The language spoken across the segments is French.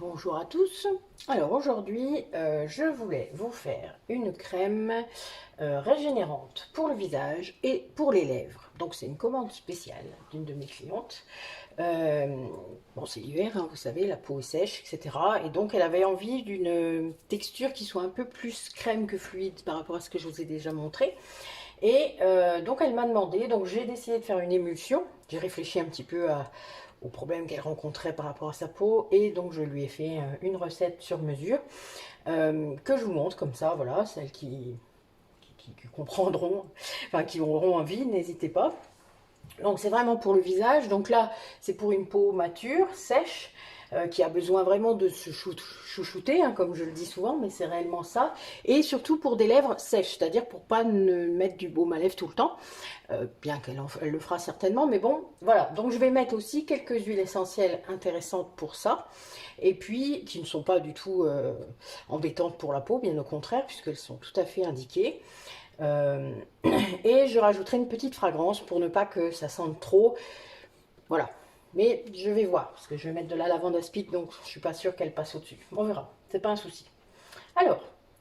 Bonjour à tous. Alors aujourd'hui, je voulais vous faire une crème régénérante pour le visage et pour les lèvres. Donc c'est une commande spéciale d'une de mes clientes. Bon, c'est l'hiver, hein, vous savez, la peau est sèche, etc. Et donc elle avait envie d'une texture qui soit un peu plus crème que fluide par rapport à ce que je vous ai déjà montré. Et donc elle m'a demandé, donc j'ai décidé de faire une émulsion. J'ai réfléchi un petit peu aux problèmes qu'elle rencontrait par rapport à sa peau, et donc je lui ai fait une recette sur mesure que je vous montre comme ça, voilà, celles qui comprendront, enfin qui auront envie, n'hésitez pas. Donc c'est vraiment pour le visage, donc là c'est pour une peau mature, sèche, qui a besoin vraiment de se chouchouter, hein, comme je le dis souvent, mais c'est réellement ça. Et surtout pour des lèvres sèches, c'est-à-dire pour pas ne mettre du baume à lèvres tout le temps, bien qu'elle le fera certainement, mais bon, voilà. Donc je vais mettre aussi quelques huiles essentielles intéressantes pour ça, et puis qui ne sont pas du tout embêtantes pour la peau, bien au contraire, puisqu'elles sont tout à fait indiquées. Euh, et je rajouterai une petite fragrance pour ne pas que ça sente trop. Voilà. Mais je vais voir, parce que je vais mettre de la lavande aspide, donc je suis pas sûre qu'elle passe au-dessus. On verra, c'est pas un souci. Alors,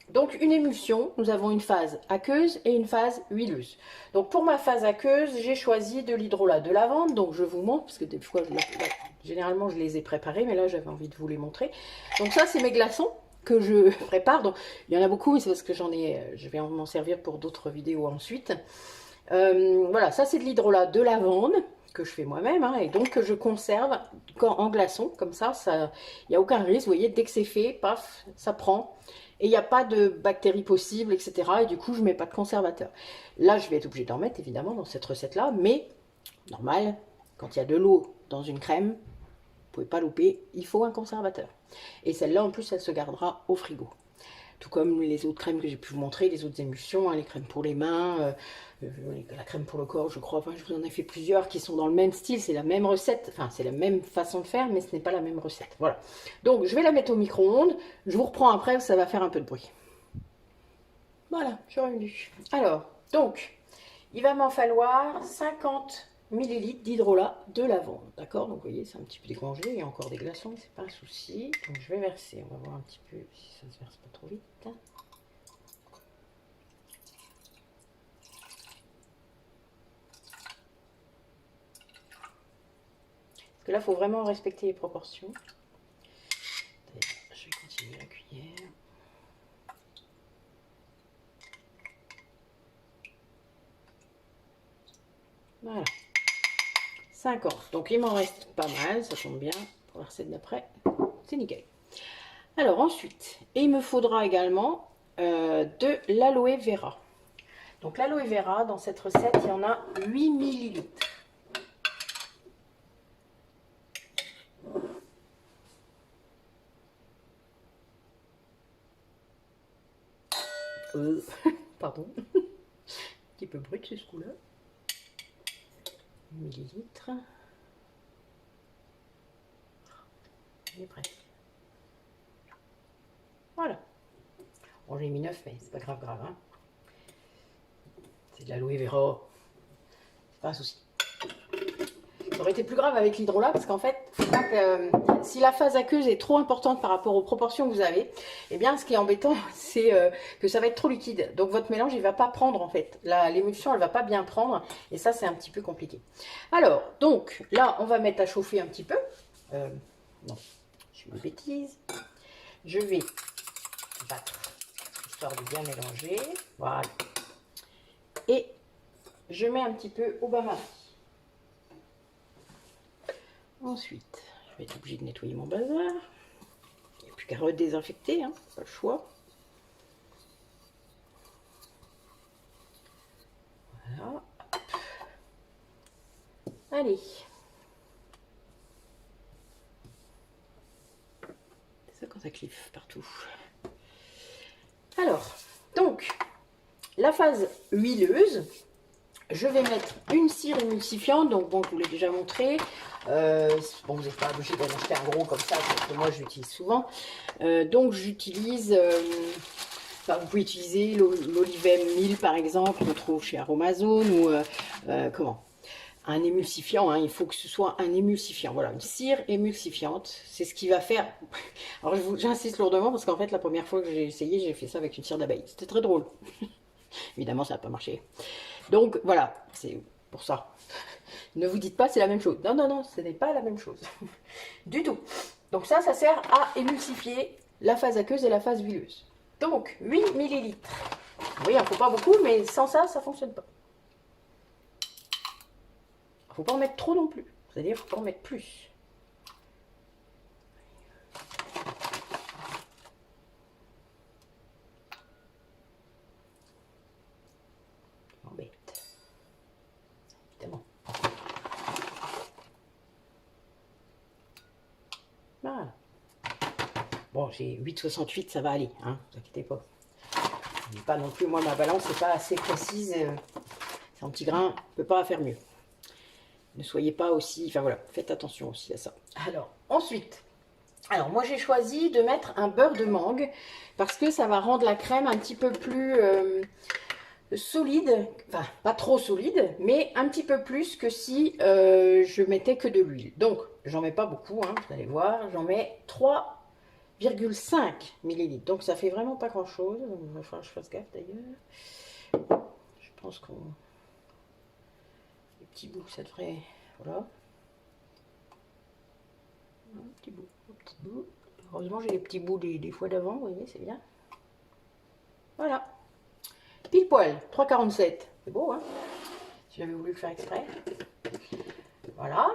donc une émulsion, nous avons une phase aqueuse et une phase huileuse. Donc pour ma phase aqueuse, j'ai choisi de l'hydrolat de lavande, donc je vous montre, parce que des fois, généralement je les ai préparés, mais là j'avais envie de vous les montrer. Donc ça c'est mes glaçons que je prépare, donc il y en a beaucoup, mais c'est parce que je vais m'en servir pour d'autres vidéos ensuite. Voilà, ça c'est de l'hydrolat de lavande que je fais moi-même, hein, et donc que je conserve en glaçon, comme ça, il n'y a aucun risque, vous voyez, dès que c'est fait, paf, ça prend, et il n'y a pas de bactéries possibles, etc. Et du coup, je ne mets pas de conservateur. Là, je vais être obligée d'en mettre, évidemment, dans cette recette-là, mais normal, quand il y a de l'eau dans une crème, vous ne pouvez pas louper, il faut un conservateur. Et celle-là, en plus, elle se gardera au frigo. Tout comme les autres crèmes que j'ai pu vous montrer, les autres émulsions, hein, les crèmes pour les mains, la crème pour le corps, je crois. Enfin, je vous en ai fait plusieurs qui sont dans le même style, c'est la même recette, enfin, c'est la même façon de faire, mais ce n'est pas la même recette. Voilà. Donc, je vais la mettre au micro-ondes. Je vous reprends après, ça va faire un peu de bruit. Voilà, je suis revenue. Alors, donc, il va m'en falloir 50 millilitres d'hydrolat de lavande. D'accord? Donc, vous voyez, c'est un petit peu décongelé. Il y a encore des glaçons, mais c'est pas un souci. Donc, je vais verser. On va voir un petit peu si ça se verse pas trop vite. Parce que là, il faut vraiment respecter les proportions. Je vais continuer la cuillère. Voilà. 50. Donc, il m'en reste pas mal. Ça tombe bien. Pour la recette d'après, c'est nickel. Alors, ensuite, il me faudra également de l'aloe vera. Donc, l'aloe vera, dans cette recette, il y en a 8 millilitres. Pardon, un petit peu brut ce coup-là. Millilitres. Et presque. Voilà. Bon, j'ai mis 9, mais c'est pas grave, hein. C'est de l'aloe vera. C'est pas un souci. Ça aurait été plus grave avec l'hydrolat parce qu'en fait, si la phase aqueuse est trop importante par rapport aux proportions que vous avez, eh bien ce qui est embêtant, c'est que ça va être trop liquide. Donc votre mélange, il va pas prendre en fait. L'émulsion, elle va pas bien prendre et ça, c'est un petit peu compliqué. Alors, donc là, on va mettre à chauffer un petit peu. Non, je suis une bêtise. Je vais battre, histoire de bien mélanger. Voilà. Et je mets un petit peu au bain-marie. Ensuite, je vais être obligée de nettoyer mon bazar. Il n'y a plus qu'à redésinfecter, hein, pas le choix. Voilà. Allez. C'est ça quand ça cliffe partout. Alors, donc, la phase huileuse, je vais mettre une cire émulsifiante. Donc, bon, je vous l'ai déjà montré. Bon, vous n'êtes pas obligé d'en acheter un gros comme ça, parce que moi, j'utilise souvent. Donc, j'utilise... Enfin, vous pouvez utiliser l'Olivem 1000 par exemple, qu'on trouve chez Aromazone ou comment un émulsifiant, hein, il faut que ce soit un émulsifiant. Voilà, une cire émulsifiante, c'est ce qui va faire... Alors j'insiste lourdement parce qu'en fait la première fois que j'ai essayé, j'ai fait ça avec une cire d'abeille. C'était très drôle. Évidemment ça n'a pas marché. Donc voilà, c'est pour ça. Ne vous dites pas c'est la même chose. Non, non, non, ce n'est pas la même chose. Du tout. Donc ça sert à émulsifier la phase aqueuse et la phase huileuse. Donc 8 millilitres. Oui, il ne faut pas beaucoup, mais sans ça, ça ne fonctionne pas. Il ne faut pas en mettre trop non plus. C'est-à-dire qu'il ne faut pas en mettre plus. M'embête. Évidemment. Voilà. Bon, j'ai 8,68, ça va aller, hein, ne vous inquiétez pas. Pas non plus, moi ma balance n'est pas assez précise. C'est un petit grain, on ne peut pas faire mieux. Ne soyez pas aussi... Enfin voilà, faites attention aussi à ça. Alors, ensuite, moi j'ai choisi de mettre un beurre de mangue parce que ça va rendre la crème un petit peu plus solide. Enfin, pas trop solide, mais un petit peu plus que si je mettais que de l'huile. Donc, j'en mets pas beaucoup, hein, vous allez voir. J'en mets 3,5 millilitres. Donc, ça fait vraiment pas grand-chose. Il va falloir que je fasse gaffe d'ailleurs. Je pense qu'on... Petit bout, ça devrait... Voilà. Un petit bout, un petit bout. Heureusement, j'ai les petits bouts des fois d'avant, vous voyez, c'est bien. Voilà. Pile poil, 3,47. C'est beau, hein? Si j'avais voulu le faire exprès. Voilà.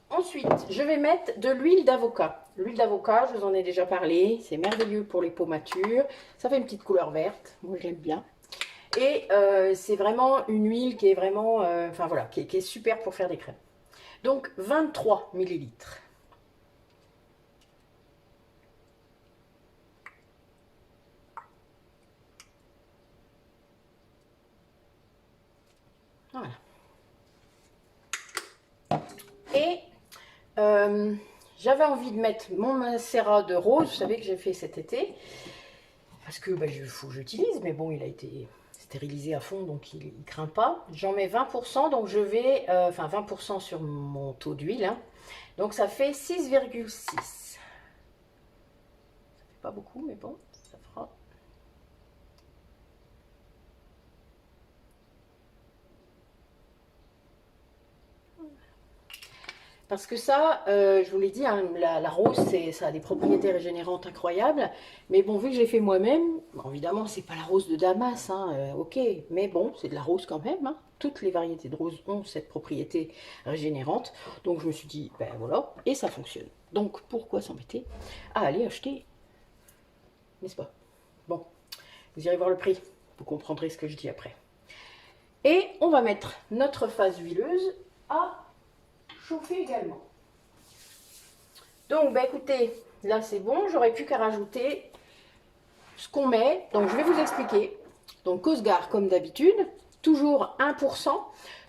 Ensuite, je vais mettre de l'huile d'avocat. L'huile d'avocat, je vous en ai déjà parlé. C'est merveilleux pour les peaux matures. Ça fait une petite couleur verte. Moi, j'aime bien. Et c'est vraiment une huile qui est vraiment, enfin voilà, qui est super pour faire des crèmes. Donc 23 millilitres. Voilà. Et j'avais envie de mettre mon macérat de rose, vous savez que j'ai fait cet été, parce que il faut que j'utilise, mais bon, il a été stérilisé à fond, donc il ne craint pas. J'en mets 20%, donc je vais, enfin 20% sur mon taux d'huile, hein. Donc ça fait 6,6. Ça fait pas beaucoup, mais bon, ça fera. Parce que ça, je vous l'ai dit, hein, la rose, ça a des propriétés régénérantes incroyables. Mais bon, vu que je l'ai fait moi-même, bon, évidemment, c'est pas la rose de Damas, hein, ok. Mais bon, c'est de la rose quand même, hein. Toutes les variétés de roses ont cette propriété régénérante. Donc je me suis dit, ben voilà, et ça fonctionne. Donc pourquoi s'embêter à aller acheter, n'est-ce pas? Bon, vous irez voir le prix, vous comprendrez ce que je dis après. Et on va mettre notre phase huileuse à chauffer également. Donc, écoutez, là c'est bon, j'aurais plus qu'à rajouter ce qu'on met. Donc, je vais vous expliquer. Donc, Cosgar, comme d'habitude, toujours 1%.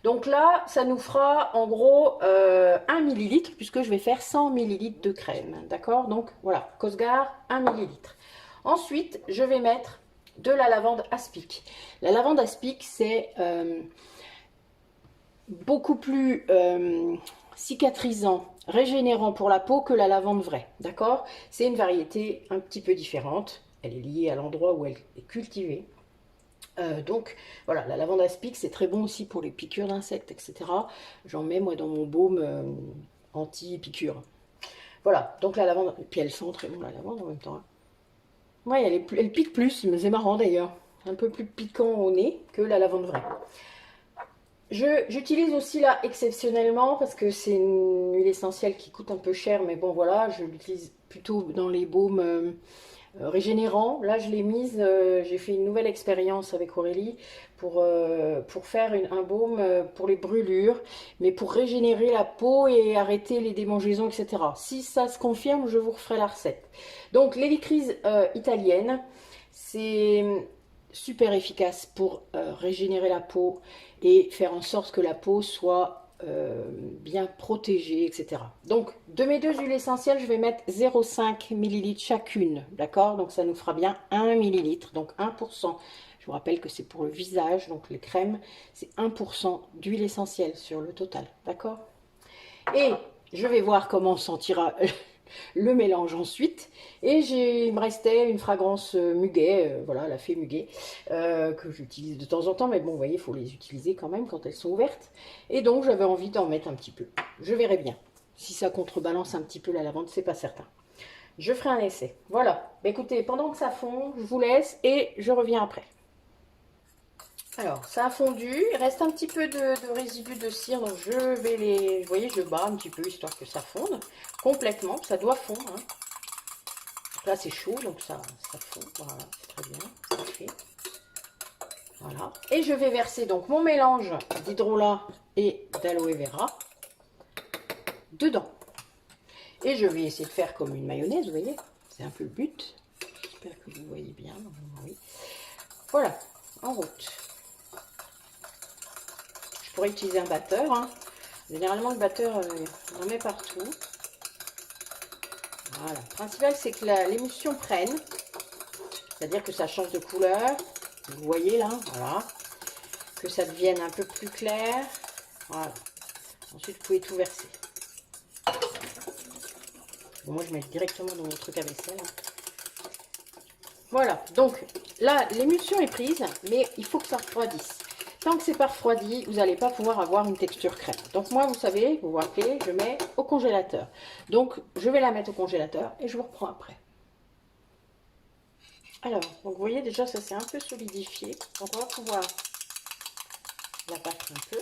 Donc là, ça nous fera en gros 1 millilitre, puisque je vais faire 100 millilitres de crème. D'accord? Donc, voilà, Cosgar, 1 millilitre. Ensuite, je vais mettre de la lavande aspic. La lavande aspic, c'est beaucoup plus cicatrisant, régénérant pour la peau que la lavande vraie, d'accord? C'est une variété un petit peu différente, elle est liée à l'endroit où elle est cultivée. Donc voilà, la lavande aspic, c'est très bon aussi pour les piqûres d'insectes, etc. J'en mets moi dans mon baume anti-piqûre. Voilà, donc la lavande, et puis elle sent très bon la lavande en même temps, hein. Ouais, elle pique plus, mais c'est marrant d'ailleurs, un peu plus piquant au nez que la lavande vraie. J'utilise aussi là exceptionnellement parce que c'est une huile essentielle qui coûte un peu cher, mais bon voilà, je l'utilise plutôt dans les baumes régénérants. Là je l'ai mise, j'ai fait une nouvelle expérience avec Aurélie pour faire un baume pour les brûlures, mais pour régénérer la peau et arrêter les démangeaisons, etc. Si ça se confirme, je vous referai la recette. Donc l'hélicryse italienne, c'est super efficace pour régénérer la peau et faire en sorte que la peau soit bien protégée, etc. Donc, de mes deux huiles essentielles, je vais mettre 0,5 ml chacune, d'accord? Donc, ça nous fera bien 1 ml, donc 1%. Je vous rappelle que c'est pour le visage, donc les crèmes, c'est 1% d'huile essentielle sur le total, d'accord? Et je vais voir comment sentira le mélange ensuite. Et il me restait une fragrance muguet, voilà, la fée muguet, que j'utilise de temps en temps, mais bon, vous voyez, il faut les utiliser quand même quand elles sont ouvertes. Et donc, j'avais envie d'en mettre un petit peu. Je verrai bien. Si ça contrebalance un petit peu la lavande, c'est pas certain. Je ferai un essai. Voilà. Bah, écoutez, pendant que ça fond, je vous laisse et je reviens après. Alors, ça a fondu, il reste un petit peu de résidus de cire, donc je vais les... Vous voyez, je bats un petit peu, histoire que ça fonde complètement, ça doit fondre. Hein. Là, c'est chaud, donc ça fond, voilà, c'est très bien, ça fait. Voilà. Et je vais verser donc mon mélange d'hydrolat et d'aloe vera dedans. Et je vais essayer de faire comme une mayonnaise, vous voyez, c'est un peu le but. J'espère que vous voyez bien, oui. Voilà, en route. Je pourrais utiliser un batteur. Hein. Généralement, le batteur, on en met partout. Voilà. Le principal, c'est que l'émulsion prenne. C'est-à-dire que ça change de couleur. Vous voyez là, voilà. Que ça devienne un peu plus clair. Voilà. Ensuite, vous pouvez tout verser. Bon, moi, je mets directement dans mon truc à vaisselle. Hein. Voilà. Donc, là, l'émulsion est prise, mais il faut que ça refroidisse. Tant que c'est pas refroidi, vous n'allez pas pouvoir avoir une texture crème. Donc moi, vous savez, vous vous rappelez, je mets au congélateur. Donc, je vais la mettre au congélateur et je vous reprends après. Alors, donc vous voyez déjà, ça s'est un peu solidifié. Donc on va pouvoir la battre un peu.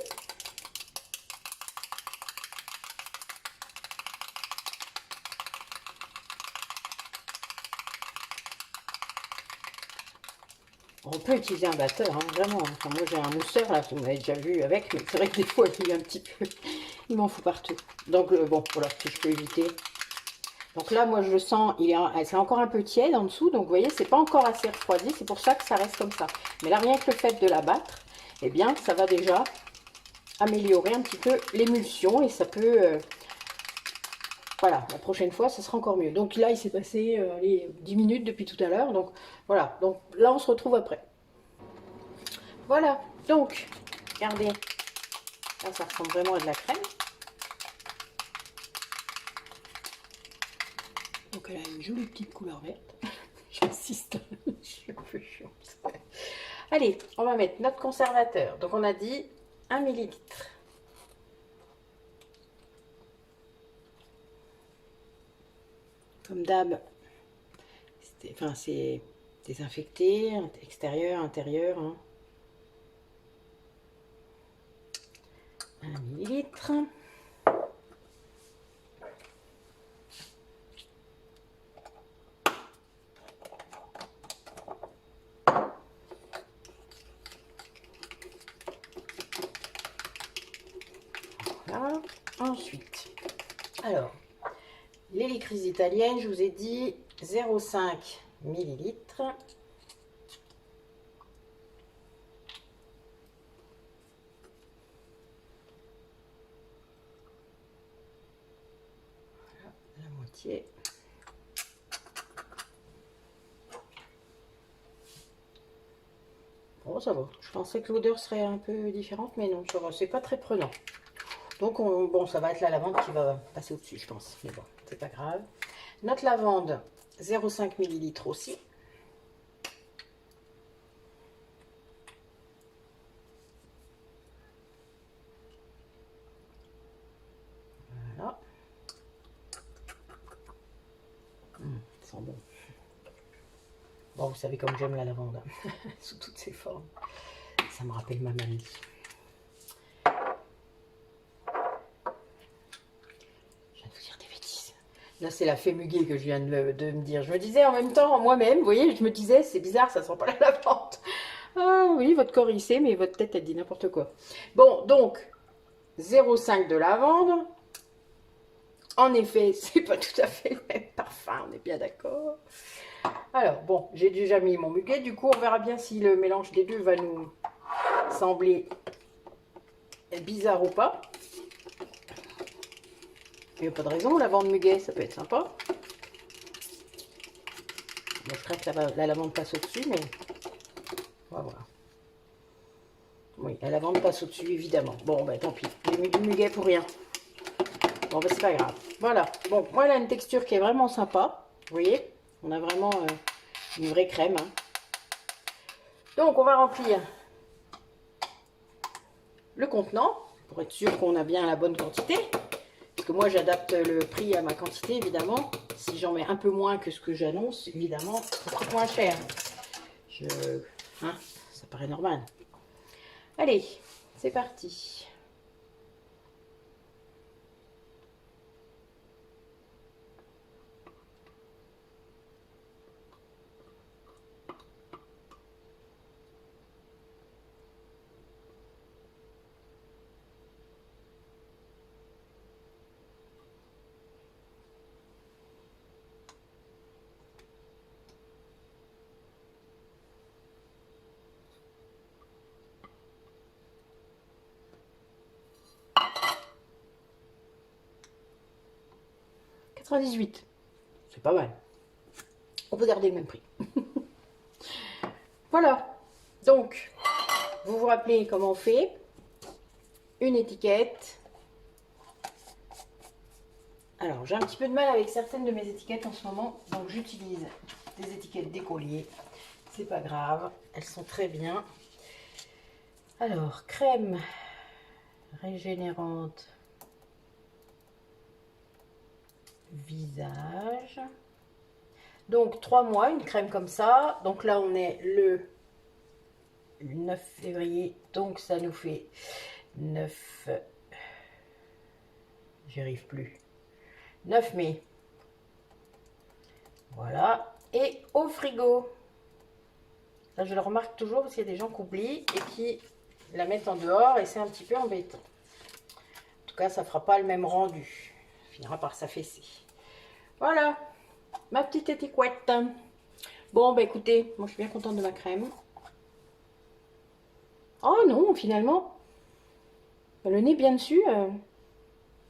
On peut utiliser un batteur, hein, vraiment. Enfin, moi j'ai un mousseur là, vous m'avez déjà vu avec, mais c'est vrai que des fois il est un petit peu, il m'en fout partout. Donc bon, voilà, si je peux éviter. Donc là, moi je le sens, c'est encore un peu tiède en dessous, donc vous voyez, c'est pas encore assez refroidi, c'est pour ça que ça reste comme ça. Mais là, rien que le fait de la battre, eh bien, ça va déjà améliorer un petit peu l'émulsion et ça peut, voilà, la prochaine fois, ça sera encore mieux. Donc là, il s'est passé les 10 minutes depuis tout à l'heure, donc voilà. Donc là, on se retrouve après. Voilà, donc, regardez, là, ça ressemble vraiment à de la crème. Donc elle a une jolie petite couleur verte. J'insiste, je suis un peu chiante. Allez, on va mettre notre conservateur. Donc on a dit 1 millilitre. Comme d'hab, enfin c'est désinfecté, extérieur, intérieur. Hein. 1 millilitre. Voilà. Ensuite, alors, l'hélicryse italienne, je vous ai dit 0,5 millilitres. Voilà, la moitié. Bon, ça va. Je pensais que l'odeur serait un peu différente, mais non, c'est pas très prenant. Donc, bon, ça va être la lavande qui va passer au-dessus, je pense. Mais bon, c'est pas grave. Notre lavande, 0,5 millilitres aussi. Voilà. Ça sent bon. Bon, vous savez comme j'aime la lavande, hein, sous toutes ses formes. Ça me rappelle ma mamie. Là, c'est la fée muguet que je viens de me dire. Je me disais en même temps, moi-même, vous voyez, je me disais, c'est bizarre, ça sent pas la lavande. Ah oui, votre corps il sait, mais votre tête, elle dit n'importe quoi. Bon, donc, 0,5 de lavande. En effet, c'est pas tout à fait le même parfum, on est bien d'accord. Alors, bon, j'ai déjà mis mon muguet. Du coup, on verra bien si le mélange des deux va nous sembler bizarre ou pas. Il n'y a pas de raison, lavande muguet, ça peut être sympa. Bon, je crains que la lavande passe au-dessus, mais On va voir. Oui, la lavande passe au-dessus, évidemment. Bon, ben tant pis. J'ai mis du muguet pour rien. Bon, ben c'est pas grave. Voilà. Bon, moi, elle a une texture qui est vraiment sympa. Vous voyez? On a vraiment une vraie crème. Hein. Donc, on va remplir le contenant pour être sûr qu'on a bien la bonne quantité. Parce que moi, j'adapte le prix à ma quantité, évidemment. Si j'en mets un peu moins que ce que j'annonce, évidemment, ça coûte moins cher. Hein, ça paraît normal. Allez, c'est parti. $98. C'est pas mal. On peut garder le même prix. Voilà. Donc, vous vous rappelez comment on fait. Une étiquette. Alors, j'ai un petit peu de mal avec certaines de mes étiquettes en ce moment. Donc, j'utilise des étiquettes d'écolier. C'est pas grave. Elles sont très bien. Alors, crème régénérante visage. Donc 3 mois, une crème comme ça. Donc là on est le 9 février. Donc ça nous fait 9. J'y arrive plus. 9 mai. Voilà. Et au frigo. Là je le remarque toujours parce qu'il y a des gens qui oublient et qui la mettent en dehors et c'est un petit peu embêtant. En tout cas ça fera pas le même rendu. Ça finira par s'affaisser. Voilà, ma petite étiquette. Bon, bah écoutez, moi je suis bien contente de ma crème. Oh non, finalement, le nez bien dessus.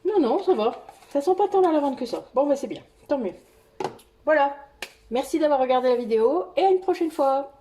Non, non, ça va. Ça sent pas tant la lavande que ça. Bon, bah c'est bien, tant mieux. Voilà, merci d'avoir regardé la vidéo et à une prochaine fois.